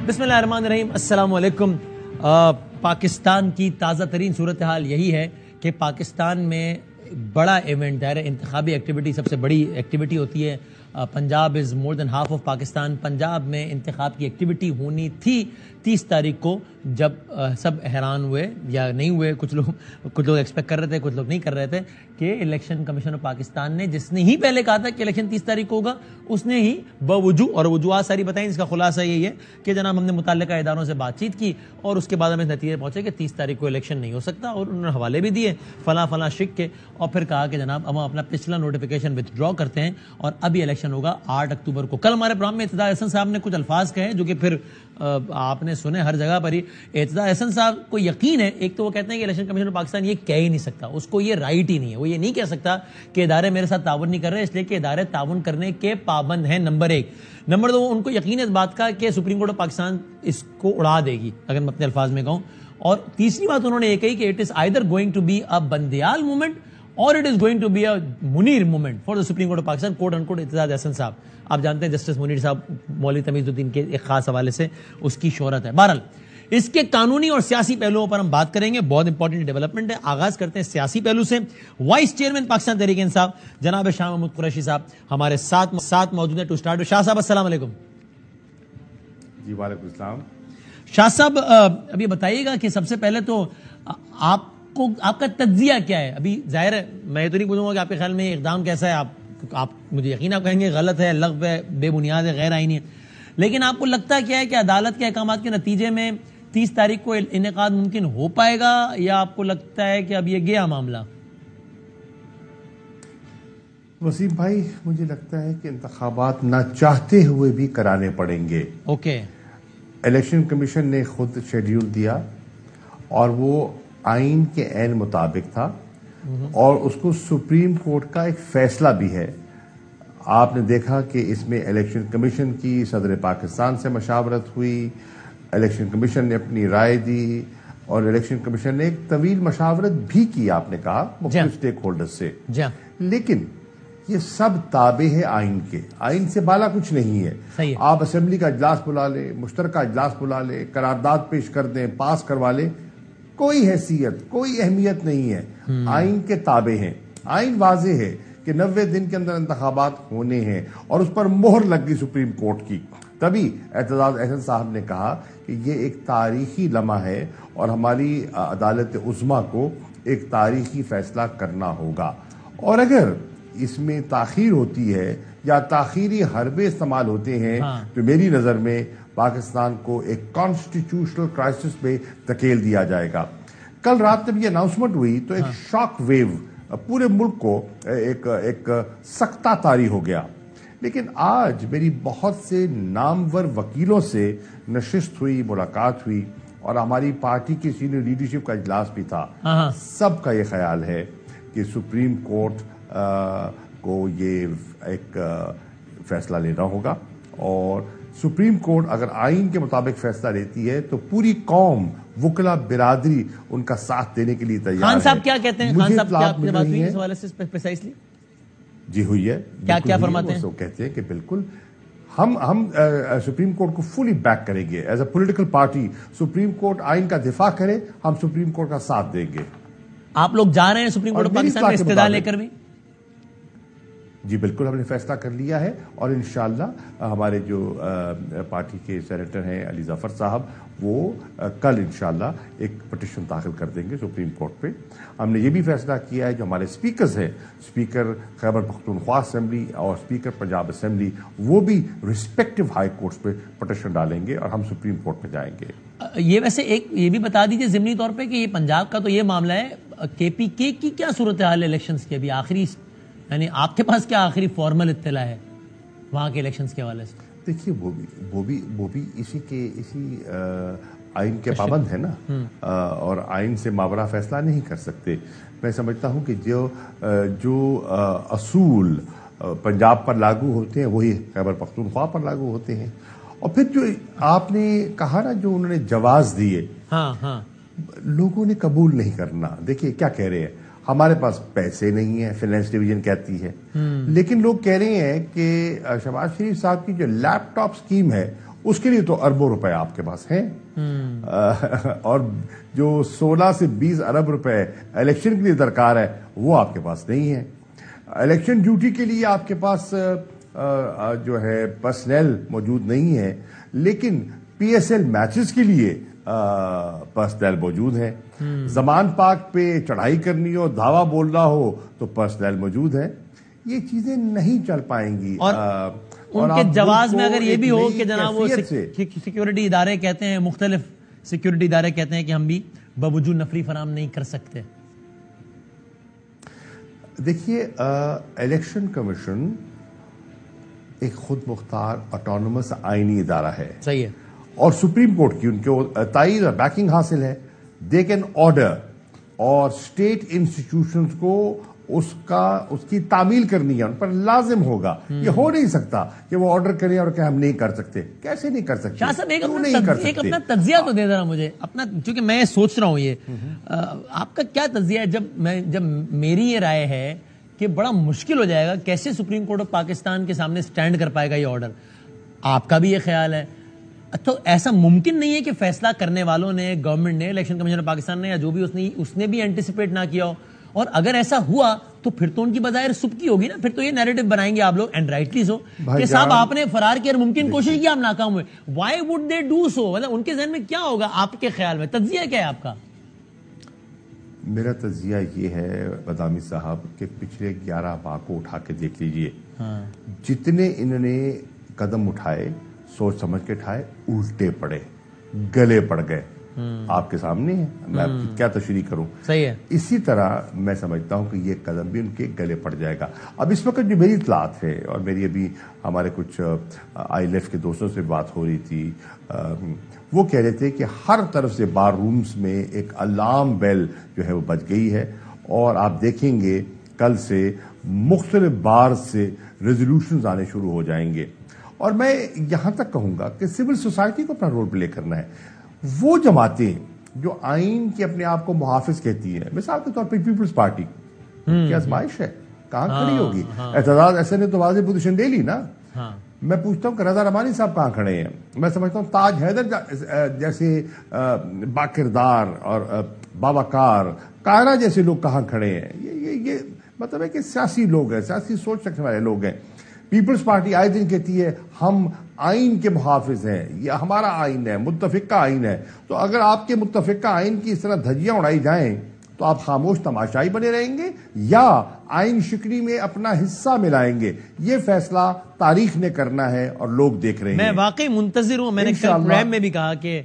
بسم اللہ الرحمن الرحیم. السلام علیکم. پاکستان کی تازہ ترین صورتحال یہی ہے کہ پاکستان میں بڑا ایونٹ ہے, انتخابی ایکٹیویٹی سب سے بڑی ایکٹیویٹی ہوتی ہے. Punjab is more than half of Pakistan. Punjab میں انتخاب کی ایکٹیویٹی ہونی تھی 30 تاریخ کو, جب سب حیران ہوئے یا نہیں ہوئے, کچھ لوگ ایکسپیکٹ کر رہے تھے, کچھ لوگ نہیں کر رہے تھے, کہ الیکشن کمیشن آف پاکستان نے, جس نے ہی پہلے کہا تھا کہ الیکشن 30 تاریخ کو ہوگا, اس نے ہی بوجوہ اور وجوہات ساری بتائیں. اس کا خلاصہ یہی ہے کہ جناب ہم نے متعلقہ اداروں سے بات چیت کی اور اس کے بعد ہمیں نتیجے پہنچے کہ 30 تاریخ کو الیکشن نہیں ہو سکتا, اور انہوں نے حوالے بھی دیے فلاں شک کے, اور پھر کہا کہ جناب ہم اپنا پچھلا نوٹیفیکیشن ودرا کرتے ہیں اور ابھی الیکشن ہوگا 8 اکتوبر کو. کل ہمارے پروگرام میں اعتدال احسن صاحب نے کچھ الفاظ کہے جو کہ پھر آپ نے سنے ہر جگہ پر ہی. اعتدال احسن صاحب کو یقین ہے, ایک تو وہ کہتے ہیں کہ الیکشن کمیشن آف پاکستان یہ کہہ ہی نہیں سکتا, اس کو یہ رائٹ ہی نہیں ہے, وہ یہ نہیں کہہ سکتا کہ ادارے میرے ساتھ تعاون نہیں کر رہے, اس لیے کہ ادارے تعاون کرنے کے پابند ہیں. نمبر 1. نمبر 2, ان کو یقین ہے اس بات کا کہ سپریم کورٹ آف پاکستان اس کو اڑا دے گی, اگر میں اپنے الفاظ میں کہوں. اور تیسری بات انہوں نے یہ کہی کہ it is either going to be a Bandial movement اور it is going to be a Munir movement for the supreme court of Pakistan, quote unquote. اعتدال احسن صاحب آپ جانتے ہیں جسٹس منیر صاحب مولوی تمیز الدین کے ایک خاص حوالے سے اس کی شہرت ہے. بہرحال اس کے قانونی اور سیاسی پہلوؤں پر ہم بات کریں گے, بہت امپورٹنٹ ڈیولپمنٹ ہے. آغاز کرتے ہیں سیاسی پہلو سے. وائس چیئرمین پاکستان تحریک انصاف جناب شاہ محمود قریشی صاحب ہمارے ساتھ موجود ہیں. ٹو اسٹارٹ, شاہ صاحب السلام علیکم. جی وعلیکم السلام. شاہ صاحب ابھی بتائیے گا کہ سب سے پہلے تو آپ کا تجزیہ کیا ہے؟ ابھی ظاہر ہے میں تو نہیں پوچھوں گا کہ آپ کے خیال میں یہ اقدام کیسا ہے, آپ مجھے یقین آپ کہیں گے غلط ہے, لغو ہے, بے بنیاد ہے, غیر آئینی ہے, لیکن آپ کو لگتا ہے کیا ہے کہ عدالت کے احکامات کے نتیجے میں 30 تاریخ کو انعقاد ممکن ہو پائے گا, یا آپ کو لگتا ہے کہ اب یہ گیا معاملہ؟ وسیم بھائی, مجھے لگتا ہے کہ انتخابات نہ چاہتے ہوئے بھی کرانے پڑیں گے. اوکے. الیکشن کمیشن نے خود شیڈیول دیا اور وہ آئین کے عین مطابق تھا, اور اس کو سپریم کورٹ کا ایک فیصلہ بھی ہے. آپ نے دیکھا کہ اس میں الیکشن کمیشن کی صدر پاکستان سے مشاورت ہوئی, الیکشن کمیشن نے اپنی رائے دی, اور الیکشن کمیشن نے ایک طویل مشاورت بھی کی, آپ نے کہا, مختلف سٹیک ہولڈر سے. لیکن یہ سب تابع ہے آئین کے, آئین سے بالا کچھ نہیں ہے. آپ اسمبلی کا اجلاس بلا لیں, مشترکہ اجلاس بلا لیں, قرارداد پیش کر دیں, پاس کروا لیں, کوئی حیثیت, کوئی اہمیت نہیں ہے. آئین کے تابع ہیں. آئین واضح ہے کہ 90 دن کے اندر انتخابات ہونے ہیں, اور اس پر مہر لگ گئی سپریم کورٹ کی. تبھی اعتزاز احسن صاحب نے کہا کہ یہ ایک تاریخی لمحہ ہے اور ہماری عدالت عظمیٰ کو ایک تاریخی فیصلہ کرنا ہوگا, اور اگر اس میں تاخیر ہوتی ہے یا تاخیری حربے استعمال ہوتے ہیں تو میری نظر میں پاکستان کو ایک کانسٹیٹیوشنل کرائسس میں دھکیل دیا جائے گا. کل رات جب یہ اناؤنسمنٹ ہوئی تو ایک شاک ویو پورے ملک کو ایک سکتہ طاری ہو گیا. لیکن آج میری بہت سے نامور وکیلوں سے نشست ہوئی, ملاقات ہوئی, اور ہماری پارٹی کی سینئر لیڈرشپ کا اجلاس بھی تھا. سب کا یہ خیال ہے کہ سپریم کورٹ کو یہ ایک فیصلہ لینا ہوگا, اور سپریم کورٹ اگر آئین کے مطابق فیصلہ لیتی ہے تو پوری قوم, وکلا برادری ان کا ساتھ دینے کے لیے تیار ہے. خان صاحب کیا کہتے ہیں؟ خان صاحب کیا آپ نے بات ہوئی اس حوالے سے پریسائزلی؟ جی ہوئی ہے. کیا فرماتے ہیں؟ وہ کہتے ہیں کہ بالکل ہم سپریم کورٹ کو فلی بیک کریں گے. As a political party supreme court آئین کا دفاع کرے, ہم سپریم کورٹ کا ساتھ دیں گے. آپ لوگ جا رہے ہیں سپریم کورٹ آف پاکستان میں استدعا لے کر بھی؟ جی بالکل, ہم نے فیصلہ کر لیا ہے, اور انشاءاللہ ہمارے جو پارٹی کے سینیٹر ہیں علی ظفر صاحب, وہ کل انشاءاللہ ایک پٹیشن داخل کر دیں گے سپریم کورٹ پہ. ہم نے یہ بھی فیصلہ کیا ہے جو ہمارے سپیکرز ہیں, سپیکر خیبر پختونخوا اسمبلی اور سپیکر پنجاب اسمبلی, وہ بھی رسپیکٹو ہائی کورٹس پہ پٹیشن ڈالیں گے اور ہم سپریم کورٹ میں جائیں گے. یہ ویسے ایک یہ بھی بتا دیجئے ضمنی طور پہ کہ یہ پنجاب کا تو یہ معاملہ ہے, کے پی کے کی کیا صورتحال ہے الیکشنز کی ابھی آخری, یعنی آپ کے پاس کیا آخری فارمل اطلاع ہے وہاں کے الیکشنز کے حوالے سے؟ دیکھیے وہ بھی اسی آئین کے پابند ہے نا, اور آئین سے ماورا فیصلہ نہیں کر سکتے. میں سمجھتا ہوں کہ جو اصول پنجاب پر لاگو ہوتے ہیں وہی خیبر پختونخوا پر لاگو ہوتے ہیں. اور پھر جو آپ نے کہا نا, جو انہوں نے جواز دیے, لوگوں نے قبول نہیں کرنا. دیکھیے کیا کہہ رہے ہیں, ہمارے پاس پیسے نہیں ہیں, فائنانس ڈویژن کہتی ہے, لیکن لوگ کہہ رہے ہیں کہ شہباز شریف صاحب کی جو لیپ ٹاپ سکیم ہے اس کے لیے تو اربوں روپے آپ کے پاس ہیں اور جو 16 سے 20 ارب روپے الیکشن کے لیے درکار ہے وہ آپ کے پاس نہیں ہے. الیکشن ڈیوٹی کے لیے آپ کے پاس جو ہے پرسنل موجود نہیں ہے, لیکن پی ایس ایل میچز کے لیے پرسنل موجود ہے. زمان پاک پہ چڑھائی کرنی ہو, دھاوا بولنا ہو تو پرسنل موجود ہے. یہ چیزیں نہیں چل پائیں گی. ان کے جواز میں اگر یہ بھی ہو کہ جناب وہ سیکیورٹی ادارے کہتے ہیں, مختلف سیکیورٹی ادارے کہتے ہیں کہ ہم بھی بوجود نفری فراہم نہیں کر سکتے. دیکھیے, الیکشن کمیشن ایک خود مختار آٹونومس آئینی ادارہ ہے. صحیح ہے. اور سپریم کورٹ کی ان کو تائید اور بیکنگ حاصل ہے. دے کین آرڈر, اور اسٹیٹ انسٹیٹیوشنز کو اس کی تعمیل کرنی ہے, ان پر لازم ہوگا. یہ ہو نہیں سکتا کہ وہ آرڈر کریں اور کہ ہم نہیں کر سکتے. کیسے نہیں کر سکتے؟ شاہ صاحب ایک اپنا تجزیہ تو دے ذرا مجھے اپنا, چونکہ میں سوچ رہا ہوں یہ آپ کا کیا تجزیہ ہے. جب میری یہ رائے ہے کہ بڑا مشکل ہو جائے گا کیسے سپریم کورٹ آف پاکستان کے سامنے سٹینڈ کر پائے گا یہ آرڈر. آپ کا بھی یہ خیال ہے تو ایسا ممکن نہیں ہے کہ فیصلہ کرنے والوں نے, گورنمنٹ نے, الیکشن کمیشن آف پاکستان نے, یا جو بھی اس نے بھی اینٹیسپیٹ نہ کیا ہو. اور اگر ایسا ہوا تو پھر تو ان کی بظاہر سبکی ہوگی نا, پھر تو یہ نیریٹو بنائیں گے آپ لوگ, اینڈ رائٹلی سو, کہ صاحب آپ نے فرار کی ہر ممکن کوشش کی, آپ ناکام ہوئے. Y would they do so? مطلب ان کے ذہن میں کیا ہوگا آپ کے خیال میں؟ تجزیہ کیا ہے آپ کا؟ میرا تجزیہ یہ ہے بدامی صاحب کہ پچھلے 11 ماہ کو اٹھا کے دیکھ لیجئے. جتنے انہوں نے قدم اٹھائے سوچ سمجھ کے اٹھائے, الٹے پڑے, گلے پڑ گئے. آپ کے سامنے ہے, میں کیا تشریح کروں. صحیح ہے. اسی طرح میں سمجھتا ہوں کہ یہ قدم بھی ان کے گلے پڑ جائے گا. اب اس وقت جو میری اطلاعات ہے, اور میری ابھی ہمارے کچھ آئی لیف کے دوستوں سے بات ہو رہی تھی, وہ کہہ رہے تھے کہ ہر طرف سے بار رومز میں ایک الارم بیل جو ہے وہ بج گئی ہے, اور آپ دیکھیں گے کل سے مختلف بار سے ریزولوشنز آنے شروع ہو جائیں گے. اور میں یہاں تک کہوں گا کہ سول سوسائٹی کو اپنا رول پلے کرنا ہے. وہ جماعتیں جو آئین کی اپنے آپ کو محافظ کہتی ہیں, مثال کے طور پہ پیپلز پارٹی کی آزمائش ہے, کہاں کھڑی ہوگی؟ اعتراض ایسے نے تو واضح پوزیشن لے لی نا. میں پوچھتا ہوں کہ رضا رحمانی صاحب کہاں کھڑے ہیں؟ میں سمجھتا ہوں تاج حیدر جیسے باکردار اور باوقار قاہرہ جیسے لوگ کہاں کھڑے ہیں؟ یہ مطلب ہے کہ سیاسی لوگ ہیں, سیاسی سوچ رکھنے والے لوگ ہیں. پیپلز پارٹی آئے دن کہتی ہے ہم آئین کے محافظ ہیں, یہ ہمارا آئین ہے, متفقہ آئین ہے. تو اگر آپ کے متفقہ آئین کی اس طرح دھجیاں اڑائی جائیں تو آپ خاموش تماشائی بنے رہیں گے یا آئین شکنی میں اپنا حصہ ملائیں گے؟ یہ فیصلہ تاریخ نے کرنا ہے اور لوگ دیکھ رہے ہیں. میں واقعی منتظر ہوں. میں نے کل پروگرام میں بھی کہا کہ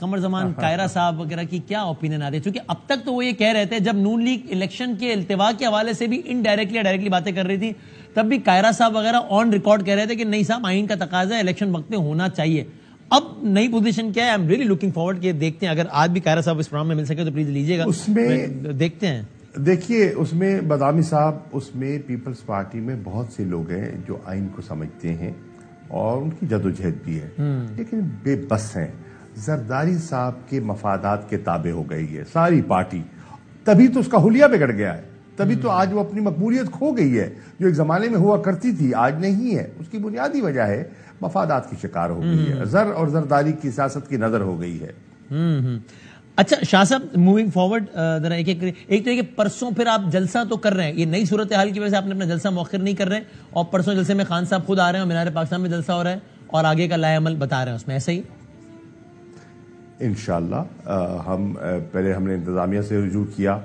قمر زمان قاہرہ صاحب وغیرہ کی کیا اوپینین آ رہی ہے, چونکہ اب تک تو وہ یہ کہہ رہے تھے, جب نون لیگ الیکشن کے التوا کے حوالے سے بھی انڈائریکٹلی ڈائریکٹلی باتیں کر رہی تھی, تب بھی قاہرہ صاحب وغیرہ آن ریکارڈ کہہ رہے تھے کہ نہیں صاحب آئین کا تقاضا ہے, الیکشن وقت میں ہونا چاہیے. اب نئی پوزیشن کیا ہے؟ I am really looking forward کہ دیکھتے ہیں, اگر آج بھی قاہرہ صاحب اس پروگرام میں مل سکے تو پلیز لیجیے گا, اس میں دیکھتے ہیں. دیکھیے اس میں بدامی صاحب, اس میں پیپلز پارٹی میں بہت سے لوگ ہیں جو آئین کو سمجھتے ہیں اور ان کی جدوجہد بھی ہے, لیکن بے بس ہیں. زرداری صاحب کے مفادات کے تابع ہو گئی ہے ساری پارٹی, تبھی تو اس کا حلیہ بگڑ گیا ہے, تبھی تو آج وہ اپنی مقبولیت کھو گئی ہے جو ایک زمانے میں ہوا کرتی تھی, آج نہیں ہے. اس کی بنیادی وجہ ہے مفادات کی شکار ہو گئی ہے, زر اور زرداری کی سیاست کی نظر ہو گئی ہے. اچھا شاہ صاحب, موونگ فارورڈ ذرا ایک تو یہ کہ پرسوں پھر آپ جلسہ تو کر رہے ہیں, یہ نئی صورتحال کی وجہ سے آپ نے اپنا جلسہ مؤخر نہیں کر رہے, اور پرسوں جلسے میں خان صاحب خود آ رہے ہیں اور مینار پاکستان میں جلسہ ہو رہا ہے, اور آگے کا لائے عمل بتا رہے ہیں اس میں, ایسا ہی؟ انشاءاللہ ہم پہلے ہم نے انتظامیہ سے رجوع کیا,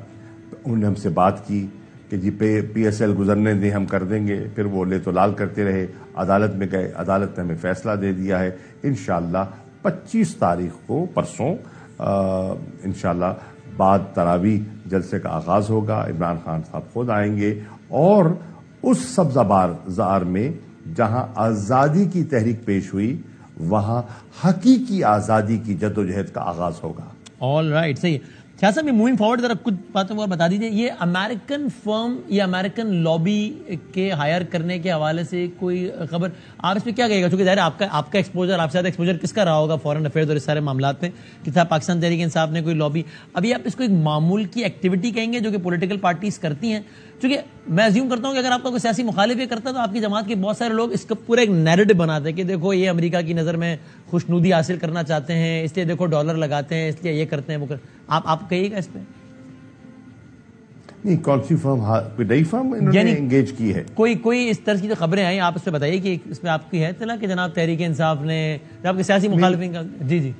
انہوں نے ہم سے بات کی کہ جی پی ایس ایل گزرنے دیں, ہم کر دیں گے. پھر وہ لے تو لال کرتے رہے, عدالت میں گئے, عدالت نے ہمیں فیصلہ دے دیا ہے. انشاءاللہ 25 تاریخ کو پرسوں انشاءاللہ بعد تراویح جلسے کا آغاز ہوگا. عمران خان صاحب خود آئیں گے اور اس سبزہ بازار میں جہاں آزادی کی تحریک پیش ہوئی وہاں حقیقی آزادی کی جدوجہد کا آغاز ہوگا. آل رائٹ, صحیح. شاہ صاحب یہ موونگ فارورڈ ذرا کچھ باتوں کو بتا دیجیے. یہ امریکن فرم یا امریکن لابی کے ہائر کرنے کے حوالے سے کوئی خبر آپ اس پہ کیا کہے گا؟ چونکہ ظاہر آپ کا ایکسپوجر, آپ سے زیادہ ایکسپوجر کس کا رہا ہوگا فورن افیئرز اور اس سارے معاملات میں, کہ تھا پاکستان تحریک انصاف نے کوئی لابی, ابھی آپ اس کو ایک معمول کی ایکٹیویٹی کہیں گے جو کہ پولیٹیکل پارٹیز کرتی ہیں, چونکہ میں ازیوم کرتا ہوں کہ اگر آپ کا کوئی سیاسی مخالف یہ کرتا ہے تو آپ کی جماعت کے بہت سارے لوگ اس کا پورا ایک نیریٹو بناتے ہیں کہ دیکھو یہ امریکہ کی نظر میں خوشنودی حاصل کرنا چاہتے ہیں، اس لیے دیکھو ڈالر لگاتے ہیں، اس لیے یہ کرتے ہیں وہ آپ کہیے گا اس پہ؟ نہیں، کون سی فرم، کوئی نئی فرم انہوں نے انگیج کی ہے؟ کوئی اس طرح کی جو خبریں آئیں آپ اس پہ بتائیے کہ اس میں آپ کی ہے اطلاع کہ جناب تحریک انصاف نے آپ کے سیاسی مخالفین کا؟ جی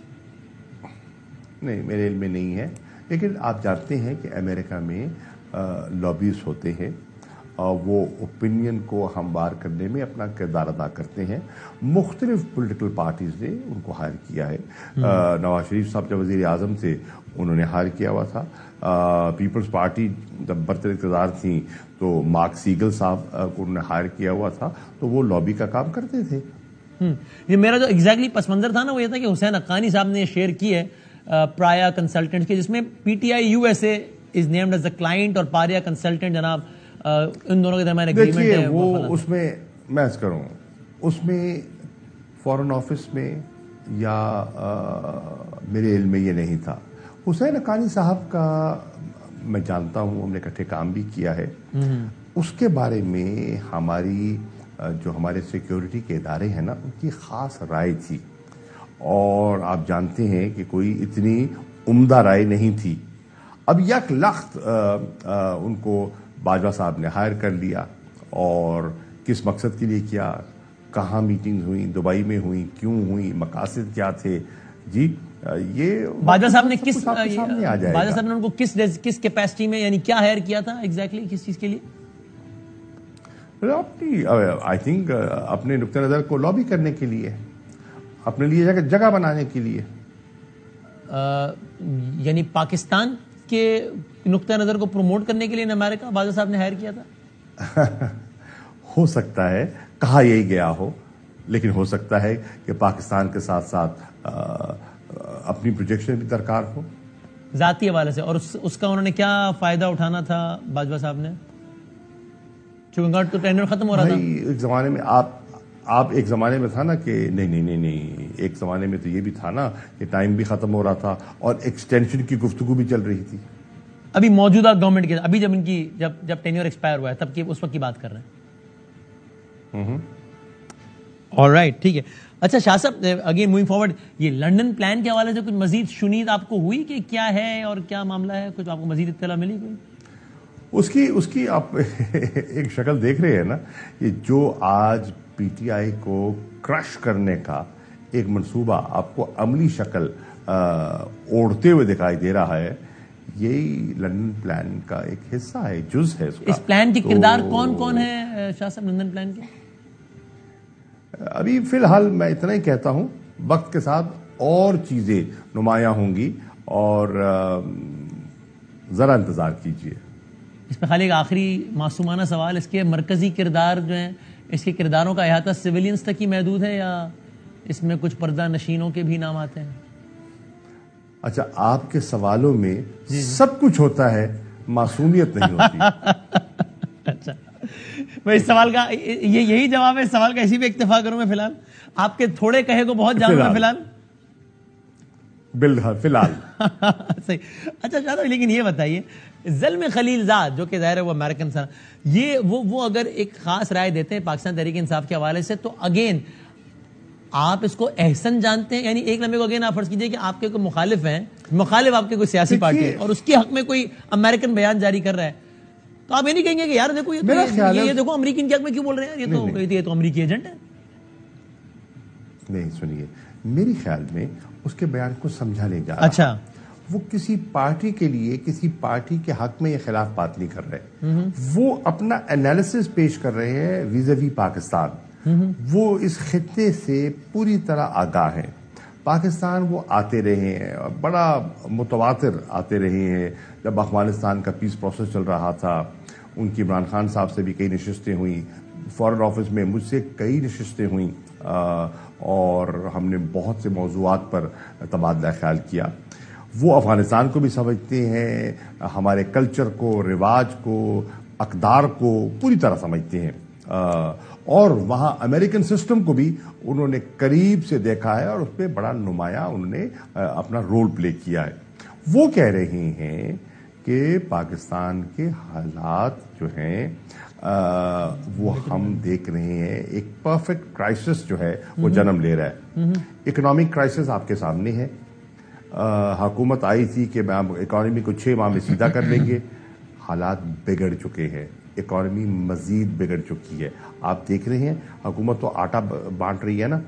نہیں، میرے علم میں نہیں ہے، لیکن آپ جانتے ہیں کہ امریکہ میں لابیز ہوتے ہیں، وہ اوپینین کو ہموار کرنے میں اپنا کردار ادا کرتے ہیں. مختلف پولیٹیکل پارٹیز نے ان کو ہائر کیا ہے. نواز شریف صاحب جب وزیر اعظم تھے انہوں نے ہائر کیا ہوا تھا. پیپلز پارٹی جب برتر اقتدار تھیں تو مارک سیگل صاحب کو انہوں نے ہائر کیا ہوا تھا، تو وہ لابی کا کام کرتے تھے. یہ میرا جو ایگزیکٹلی پس منظر تھا نا وہ یہ تھا کہ حسین حقانی صاحب نے یہ شیئر کی ہے پرایا کنسلٹنٹ کے، جس میں P T I U S A is named as the client اور پاریا کنسلٹنٹ جناب ان دونوں کے درمیان ایگریمنٹ ہے. وہ اس میں میں عرض کروں اس میں فارن آفس میں یا میرے علم میں یہ نہیں تھا. حسین حقانی صاحب کا میں جانتا ہوں، ہم نے اکٹھے کام بھی کیا ہے. اس کے بارے میں ہماری جو ہمارے سیکیورٹی کے ادارے ہیں نا ان کی خاص رائے تھی، اور آپ جانتے ہیں کہ کوئی اتنی عمدہ رائے نہیں تھی. اب یک لخت ان کو باجوہ صاحب نے ہائر کر لیا، اور کس مقصد کے لیے کیا، کہاں میٹنگز ہوئیں، دبئی میں ہوئیں، کیوں ہوئیں، مقاصد کیا تھے. جی یہ باجوہ صاحب نے باجوہ صاحب نے ان کو کس کیپیسٹی میں یعنی کیا ہائر کیا تھا ایگزیکٹلی، کس چیز کے لیے؟ اپنی آئی تھنک اپنے نقطہ نظر کو لابی کرنے کے لیے، اپنے لیے جگہ بنانے کے لیے. یعنی پاکستان کے نقطہ نظر کو پروموٹ کرنے کے لیے امریکہ باجوہ صاحب نے ہائر کیا تھا؟ ہو سکتا ہے، کہا یہی گیا ہو، لیکن ہو سکتا ہے کہ پاکستان کے ساتھ ساتھ اپنی پروجیکشن بھی درکار ہو ذاتی حوالے سے. اور اس کا انہوں نے کیا فائدہ اٹھانا تھا باجوہ صاحب نے؟ چونکہ تو ٹینڈر ختم ہو رہا تھا ایک زمانے میں. آپ ایک زمانے میں تھا نا کہ نہیں، ایک زمانے میں تو یہ بھی تھا نا کہ ٹائم بھی ختم ہو رہا تھا اور ایکسٹینشن کی گفتگو بھی چل رہی تھی. ابھی موجودہ گورنمنٹ کے ابھی جب ان کی جب ٹینیور ایکسپائر ہوا ہے تب کی اس وقت کی بات کر رہے ہیں. آلرائٹ، ٹھیک ہے. اچھا شاہ صاحب، اگین موونگ فارورڈ، یہ لنڈن پلان کے حوالے سے کچھ مزید شنید آپ کو ہوئی کہ کیا ہے اور کیا معاملہ ہے؟ کچھ آپ کو مزید اطلاع ملی کوئی؟ اس کی آپ ایک شکل دیکھ رہے ہیں نا، یہ جو آج پی ٹی آئی کو کرش کرنے کا ایک منصوبہ آپ کو عملی شکل اوڑھتے ہوئے دکھائی دے رہا ہے، یہی لندن پلان کا ایک حصہ ہے، جز ہے اس کا. اس پلان کے کردار کون ہے شاہ صاحب لندن پلان کے؟ ابھی فی الحال میں اتنا ہی کہتا ہوں، وقت کے ساتھ اور چیزیں نمایاں ہوں گی، اور ذرا انتظار کیجیے. اس پہ خالی ایک آخری معصومانہ سوال، اس کے مرکزی کردار جو ہیں، اس کے کرداروں کا احاطہ سویلینز تک ہی محدود ہے یا اس میں کچھ پردہ نشینوں کے بھی نام آتے ہیں؟ اچھا، آپ کے سوالوں میں سب کچھ ہوتا ہے، معصومیت نہیں ہوتی. اچھا، میں اس سوال کا یہی جواب ہے اس سوال کا، اسی پہ اکتفا کروں میں فی الحال. آپ کے تھوڑے کہے کو بہت جانوں میں فی الحال. فی الحال صحیح. اچھا شاہ، لیکن یہ بتائیے، زلم خلیل زاد جو کہ ظاہر ہے وہ امریکن سر، یہ وہ اگر ایک خاص رائے دیتے ہیں پاکستان تحریک انصاف کے حوالے سے، تو اگین آپ اس کو احسن جانتے ہیں؟ یعنی ایک لمحے کو اگین آپ فرض کیجئے کہ آپ کے کوئی مخالف ہیں، مخالف آپ کے کوئی سیاسی پارٹی ہے اور اس کے حق میں کوئی امریکن بیان جاری کر رہا ہے، تو آپ یہ نہیں کہیں گے کہ یار دیکھو یہ دیکھو امریکن کے حق میں کیوں بول رہے ہیں، یہ تو امریکی ایجنٹ ہے؟ نہیں، سنیے، میری خیال میں اس کے بیان کو سمجھا نہیں جا رہا. اچھا، وہ کسی پارٹی کے لیے کسی پارٹی کے حق میں یہ خلاف بات نہیں کر رہے، وہ اپنا انالیسس پیش کر رہے ہیں ویزاوی پاکستان. وہ اس خطے سے پوری طرح آگاہ ہیں. پاکستان وہ آتے رہے ہیں، بڑا متواتر آتے رہے ہیں. جب افغانستان کا پیس پروسیس چل رہا تھا، ان کی عمران خان صاحب سے بھی کئی نشستیں ہوئیں، فارن آفس میں مجھ سے کئی نشستیں ہوئیں، اور ہم نے بہت سے موضوعات پر تبادلہ خیال کیا. وہ افغانستان کو بھی سمجھتے ہیں، ہمارے کلچر کو، رواج کو، اقدار کو پوری طرح سمجھتے ہیں، اور وہاں امریکن سسٹم کو بھی انہوں نے قریب سے دیکھا ہے اور اس پہ بڑا نمایاں انہوں نے اپنا رول پلے کیا ہے. وہ کہہ رہے ہیں کہ کہ پاکستان کے حالات جو ہیں وہ ہم دیکھ رہے ہیں ایک پرفیکٹ کرائسس جو ہے وہ جنم لے رہا ہے. اکنامک کرائسس آپ کے سامنے ہے. حکومت آئی تھی کہ اکانومی کو 6 ماہ میں سیدھا کر لیں گے. حالات بگڑ چکے ہیں, اکانومی مزید بگڑ چکی ہے. آپ دیکھ رہے ہیں حکومت تو آٹا بانٹ رہی ہے نا,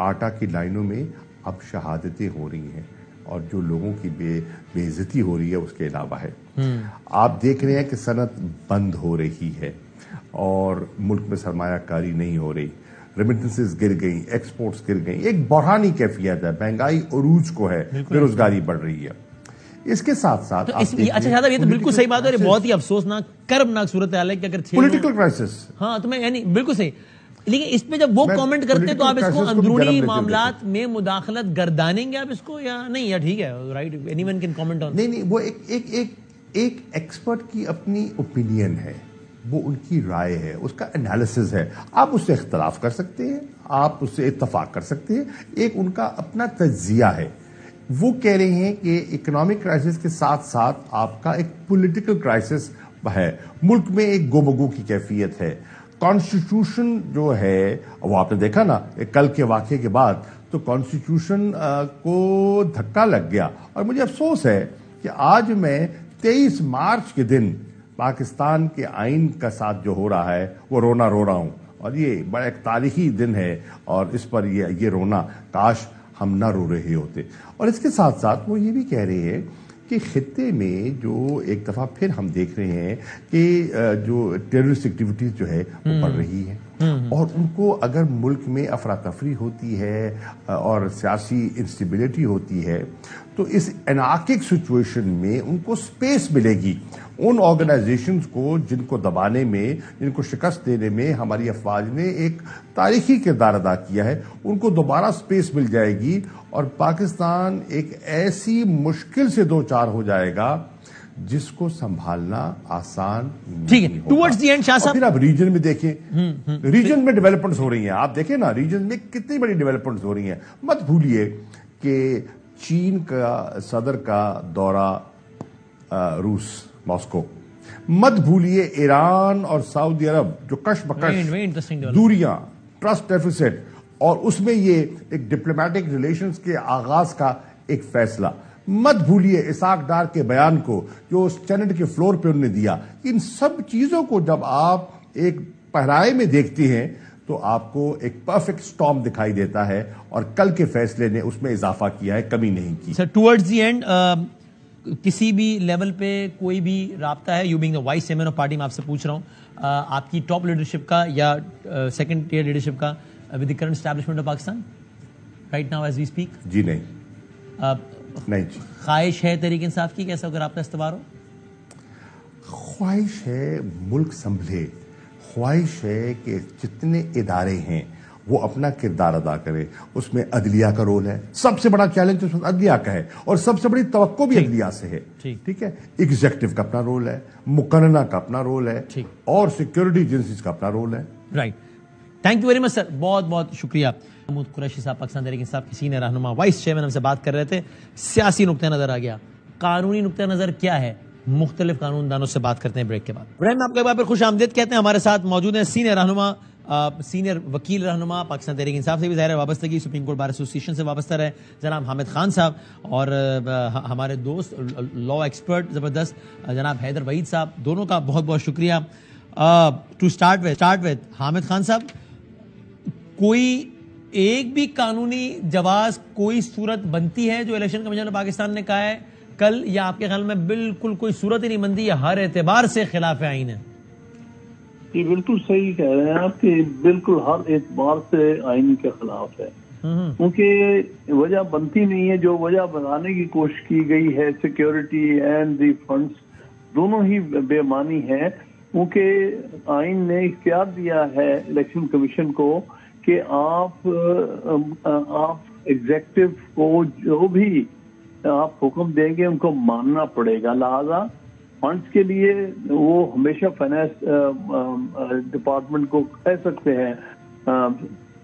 آٹا کی لائنوں میں اب شہادتیں ہو رہی ہیں اور جو لوگوں کی بے عزتی ہو رہی ہے اس کے علاوہ ہے. آپ دیکھ رہے ہیں کہ صنعت بند ہو رہی ہے اور ملک میں سرمایہ کاری نہیں ہو رہی. ریمیٹنسز گر گئی, ایکسپورٹس گر گئی. ایک بحرانی کیفیت ہے, مہنگائی عروج کو ہے, بے روزگاری بڑھ رہی ہے. اس کے ساتھ ساتھ اچھا شاہد, یہ تو بالکل صحیح بات ہے, بہت ہی افسوسناک کربناک صورتحال ہے کہ اگر پولیٹیکل کرائسس. ہاں تو میں یعنی بالکل صحیح, لیکن اس پہ جب وہ کامنٹ کرتے تو آپ اس کو اندرونی معاملات میں مداخلت گردانیں گے آپ اس کو, یا نہیں, یا ٹھیک ہے write any one can comment on. نہیں, وہ ایک ایکسپرٹ کی اپنی اوپینین ہے, وہ ان کی رائے ہے, اس کا انالیسز ہے. آپ اس سے اختلاف کر سکتے ہیں, آپ اس سے اتفاق کر سکتے ہیں, ایک ان کا اپنا تجزیہ ہے. وہ کہہ رہے ہیں کہ اکنامک کرائسس کے ساتھ ساتھ آپ کا ایک پولیٹیکل کرائسس ہے, ملک میں ایک گو کی کیفیت ہے. کانسٹیٹیوشن جو ہے وہ آپ نے دیکھا نا کل کے واقعے کے بعد, تو کانسٹیٹیوشن کو دھکا لگ گیا. اور مجھے افسوس ہے کہ آج میں 23 مارچ کے دن پاکستان کے آئین کا ساتھ جو ہو رہا ہے وہ رونا رو رہا ہوں, اور یہ بڑا ایک تاریخی دن ہے, اور اس پر یہ رونا کاش ہم نہ رو رہے ہوتے. اور اس کے ساتھ ساتھ وہ یہ بھی کہہ رہے ہیں کہ خطے میں جو ایک دفعہ پھر ہم دیکھ رہے ہیں کہ جو ٹیررسٹ ایکٹیویٹیز جو ہے وہ بڑھ رہی ہیں, اور ان کو اگر ملک میں افراتفری ہوتی ہے اور سیاسی انسٹیبلٹی ہوتی ہے تو اس انارکک سچویشن میں ان کو سپیس ملے گی. ان آرگنائزیشنز کو جن کو دبانے میں, جن کو شکست دینے میں ہماری افواج نے ایک تاریخی کردار ادا کیا ہے, ان کو دوبارہ سپیس مل جائے گی, اور پاکستان ایک ایسی مشکل سے دو چار ہو جائے گا جس کو سنبھالنا آسان نہیں ہوگا. ٹورڈز دی اینڈ شاہ صاحب, پھر آپ ریجن میں دیکھیں, ریجن میں ڈیولپمنٹس ہو رہی ہیں. آپ دیکھیں نا ریجن میں کتنی بڑی ڈیولپمنٹس ہو رہی ہیں. مت بھولیے کہ چین کا صدر کا دورہ روس ماسکو, مت بھولیے ایران اور سعودی عرب جو کش بکش دوریاں, ٹرسٹ ڈیفیسٹ, اور اس میں یہ ایک ڈپلومیٹک ریلیشنز کے آغاز کا ایک فیصلہ. مت بھولیے اسحاق ڈار کے بیان کو جو سینٹ کے فلور پہ انہوں نے دیا. ان سب چیزوں کو جب آپ ایک پہرائے میں دیکھتے ہیں تو آپ کو ایک پرفیکٹ سٹارم دکھائی دیتا ہے, اور کل کے فیصلے نے اس میں اضافہ کیا ہے, کمی نہیں کی. سر ٹورڈز دی اینڈ کسی بھی لیول پہ کوئی بھی رابطہ ہے, you being the vice chairman of party, میں آپ سے پوچھ رہا ہوں آپ کی ٹاپ لیڈرشپ کا یا سیکنڈ ٹیئر لیڈرشپ کا with the current establishment of Pakistan right now as we speak? جی نہیں, نہیں جی. خواہش ہے تحریک انصاف کی کیسا اگر آپ کا استوار ہو؟ خواہش ہے ملک سنبھلے, خواہش ہے کہ جتنے ادارے ہیں وہ اپنا کردار ادا کرے. اس میں عدلیہ کا رول ہے, سب سے بڑا چیلنج اس میں عدلیہ کا ہے, اور سب سے بڑی توقع بھی عدلیہ سے ہے. ٹھیک ہے, ایگزیکٹو کا اپنا رول ہے, مقننہ کا اپنا رول ہے, اور سیکورٹی ایجنسیز کا اپنا رول ہے. Right, thank you very much sir, بہت بہت شکریہ. محمود قریشی صاحب پاکستان تحریک انصاف کے سینئر رہنما وائس چیئرمین ہم سے بات کر رہے تھے. سیاسی نقطہ نظر آ گیا, قانونی نقطہ نظر کیا ہے, مختلف قانون دانوں سے بات کرتے ہیں بریک کے بعد. ابراہیم آپ کو ایک بار پھر خوش آمدید کہتے ہیں. ہمارے ساتھ موجود ہیں سینئر رہنما, سینئر وکیل رہنما پاکستان تحریک انصاف سے بھی ظاہر وابستگی, سپریم کورٹ بار ایسوسیشن سے وابستہ رہے جناب حامد خان صاحب, اور ہمارے دوست لا ایکسپرٹ زبردست جناب حیدر وحید صاحب, دونوں کا بہت بہت شکریہ. To start with Hamid Khan صاحب, کوئی ایک بھی قانونی جواز کوئی صورت بنتی ہے جو الیکشن کمیشن آف پاکستان نے کہا ہے کل, یا آپ کے خیال میں بالکل کوئی صورت ہی نہیں بنتی, یا ہر اعتبار سے خلاف آئین ہے؟ یہ بالکل صحیح کہہ رہے ہیں آپ کہ بالکل ہر اعتبار سے آئین کے خلاف ہے, کیونکہ وجہ بنتی نہیں ہے. جو وجہ بنانے کی کوشش کی گئی ہے سیکیورٹی اینڈ دی فنڈس دونوں ہی بے معنی ہے, کیونکہ آئین نے اختیار دیا ہے الیکشن کمیشن کو کہ آپ ایگزیکٹو کو جو بھی آپ حکم دیں گے ان کو ماننا پڑے گا. لہذا فنڈس کے لیے وہ ہمیشہ فائنانس ڈپارٹمنٹ کو کہہ سکتے ہیں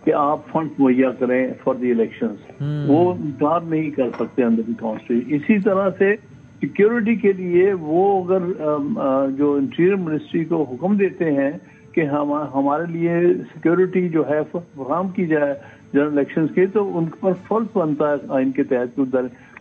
کہ آپ فنڈس مہیا کریں فار دی الیکشنز, وہ انکار نہیں کر سکتے اندر دی کانسٹیٹیوشن. اسی طرح سے سیکیورٹی کے لیے وہ اگر جو انٹیریئر منسٹری کو حکم دیتے ہیں کہ ہمارے لیے سیکیورٹی جو ہے فراہم کی جائے جنرل الیکشنز کے، تو ان پر فرض بنتا ہے آئین کے تحت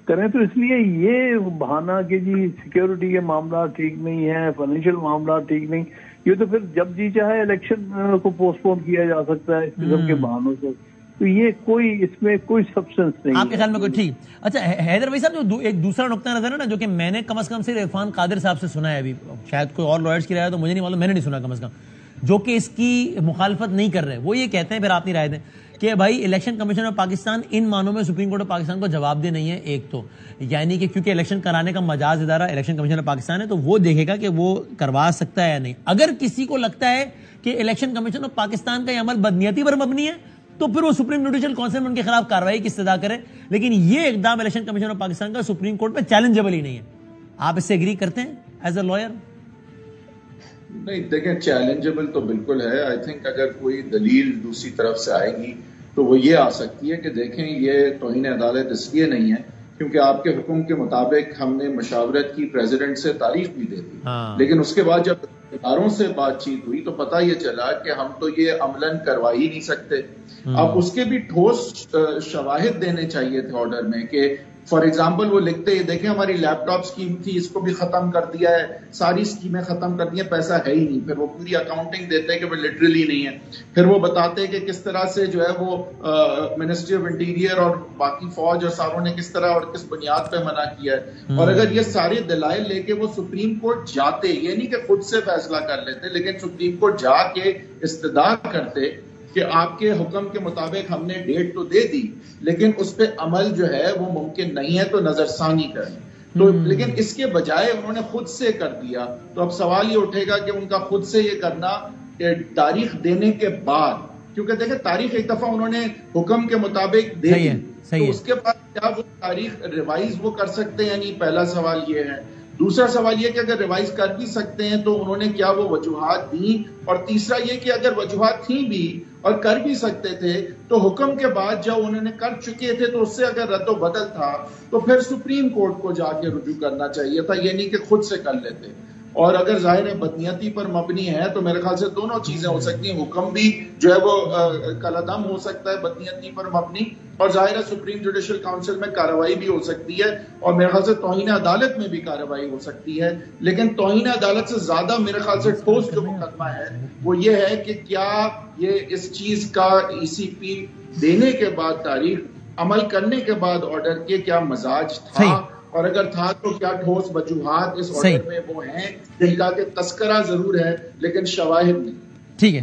کریں. تو اس لیے یہ بہانہ کہ جی سیکیورٹی کے معاملات ٹھیک نہیں ہیں، فائنینشیل معاملات ٹھیک نہیں، یہ تو پھر جب جی چاہے الیکشن کو پوسٹ پون کیا جا سکتا ہے اس قسم کے بہانوں سے. تو یہ کوئی اس میں کوئی سبسٹنس نہیں. آپ کے خیال میں کوئی ٹھیک. اچھا حیدر بھائی صاحب، جو ایک دوسرا نقطہ نظر ہے نا، جو کہ میں نے کم از کم صرف عرفان قادر صاحب سے سنا ہے، ابھی شاید کوئی اور لائرز کی رائے تو مجھے نہیں معلوم، میں نے نہیں سنا کم از کم، جو کہ اس کی مخالفت نہیں کر رہے. وہ یہ کہتے ہیں، پھر آپ نہیں رائے دیں، کہ بھائی الیکشن کمیشن آف پاکستان ان معنوں میں سپریم کورٹ آف پاکستان کو جواب دہ نہیں ہے. ایک تو یعنی کہ کیونکہ الیکشن کرانے کا مجاز ادارہ الیکشن کمیشن آف پاکستان ہے، تو وہ دیکھے گا کہ وہ کروا سکتا ہے یا نہیں. اگر کسی کو لگتا ہے کہ الیکشن کمیشن آف پاکستان کا یہ عمل بدنیتی پر مبنی ہے، تو پھر وہ سپریم جوڈیشل کونسل میں ان کے خلاف کارروائی کی استدعا کرے. لیکن یہ اقدام الیکشن کمیشن آف پاکستان کا سپریم کورٹ پہ چیلنجیبل ہی نہیں ہے. آپ اس سے ایگری کرتے ہیں ایز اے لائر؟ نہیں دیکھیں، چیلنجیبل تو بالکل ہے. آئی تھنک اگر کوئی دلیل دوسری طرف سے آئے گی تو وہ یہ آ سکتی ہے کہ دیکھیں یہ توہین عدالت اس لیے نہیں ہے کیونکہ آپ کے حکم کے مطابق ہم نے مشاورت کی، پریزیڈنٹ سے تاریخ بھی دے دی، لیکن اس کے بعد جب اداروں سے بات چیت ہوئی تو پتہ یہ چلا کہ ہم تو یہ عملاً کروا ہی نہیں سکتے. اب اس کے بھی ٹھوس شواہد دینے چاہیے تھے آرڈر میں، کہ فار ایگزامپل وہ لکھتے ہیں دیکھیں ہماری لیپ ٹاپ اسکیم تھی، اس کو بھی ختم کر دیا ہے، ساری اسکیمیں ختم کر دی ہیں، پیسہ ہے ہی نہیں. پھر وہ پوری اکاؤنٹنگ دیتے ہیں کہ وہ لٹرلی نہیں ہے. پھر وہ بتاتے ہیں کہ کس طرح سے جو ہے وہ منسٹری آف انٹیریئر اور باقی فوج اور ساروں نے کس طرح اور کس بنیاد پہ منع کیا ہے. اور اگر یہ سارے دلائل لے کے وہ سپریم کورٹ جاتے، یہ نہیں کہ خود سے فیصلہ کر لیتے، لیکن سپریم کورٹ جا کے استدعا کرتے کہ آپ کے حکم کے مطابق ہم نے ڈیٹ تو دے دی لیکن اس پہ عمل جو ہے وہ ممکن نہیں ہے، تو نظر ثانی کریں. تو لیکن اس کے بجائے انہوں نے خود سے کر دیا. تو اب سوال یہ اٹھے گا کہ ان کا خود سے یہ کرنا تاریخ دینے کے بعد، کیونکہ دیکھیں تاریخ ایک دفعہ انہوں نے حکم کے مطابق دے دی، تو اس کے بعد کیا وہ تاریخ ریوائز وہ کر سکتے ہیں؟ یعنی پہلا سوال یہ ہے. دوسرا سوال یہ کہ اگر ریوائز کر بھی سکتے ہیں تو انہوں نے کیا وہ وجوہات دیں؟ اور تیسرا یہ کہ اگر وجوہات تھیں بھی اور کر بھی سکتے تھے تو حکم کے بعد جب انہوں نے کر چکے تھے تو اس سے اگر رد و بدل تھا تو پھر سپریم کورٹ کو جا کے رجوع کرنا چاہیے تھا، یہ نہیں کہ خود سے کر لیتے. اور اگر ظاہر بدنیتی پر مبنی ہے تو میرے خیال سے دونوں چیزیں ہو سکتی ہیں. حکم بھی جو ہے وہ کالعدم ہو سکتا ہے بدنیتی پر مبنی، اور ظاہر سپریم جوڈیشل کاؤنسل میں کارروائی بھی ہو سکتی ہے، اور میرے خیال سے توہین عدالت میں بھی کارروائی ہو سکتی ہے. لیکن توہین عدالت سے زیادہ میرے خیال سے ٹھوس جو مقدمہ ہے وہ یہ ہے کہ کیا یہ اس چیز کا ای سی پی دینے کے بعد تاریخ، عمل کرنے کے بعد آرڈر کے کیا مزاج تھا، اور اگر تھا تو کیا ٹھوس وجوہات اس آرڈر میں وہ ہیں جن کا کہ تذکرہ ضرور ہے لیکن شواہد نہیں. ٹھیک ہے.